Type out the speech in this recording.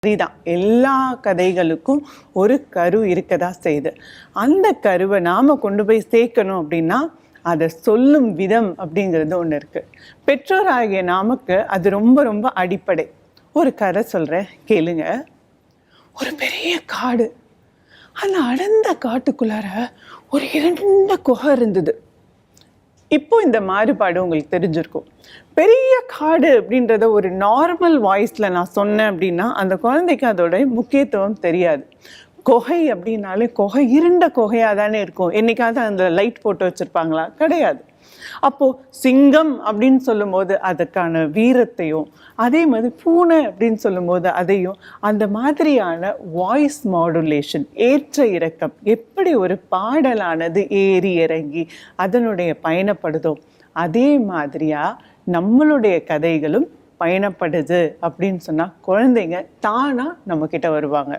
சரிதான், எல்லா கதைகளுக்கும் ஒரு கரு இருக்கதா செய்யுது. அந்த கருவை நாம் கொண்டு போய் சேர்க்கணும் அப்படின்னா அதை சொல்லும் விதம் அப்படிங்கிறது ஒன்று இருக்குது. பெற்றோராகிய நமக்கு அது ரொம்ப ரொம்ப அடிப்படை. ஒரு கதை சொல்கிறேன், கேளுங்க. ஒரு பெரிய காடு, அந்த அடர்ந்த காட்டுக்குள்ளார ஒரு இரண்ட குகை இருந்தது. இப்போ இந்த மாறுபாடு உங்களுக்கு தெரிஞ்சிருக்கும். பெரிய காடு அப்படின்றத ஒரு நார்மல் வாய்ஸில் நான் சொன்னேன் அப்படின்னா அந்த குழந்தைக்கு அதோட முக்கியத்துவம் தெரியாது. குகை அப்படின்னாலே குகை இருண்ட குகையாக தானே இருக்கும். என்னைக்காவது அந்த லைட் போட்டு வச்சுருப்பாங்களா? கிடையாது. அப்போது சிங்கம் அப்படின்னு சொல்லும்போது அதுக்கான வீரத்தையும், அதே மாதிரி பூனை அப்படின்னு சொல்லும்போது அதையும், அந்த மாதிரியான வாய்ஸ் மாடுலேஷன், ஏற்ற இறக்கம், எப்படி ஒரு பாடலானது ஏறி இறங்கி அதனுடைய பயணப்படுதோ அதே மாதிரியாக நம்மளுடைய கதைகளும் பயணப்படுது அப்படின்னு சொன்னால் குழந்தைங்க தானாக நம்மக்கிட்ட வருவாங்க.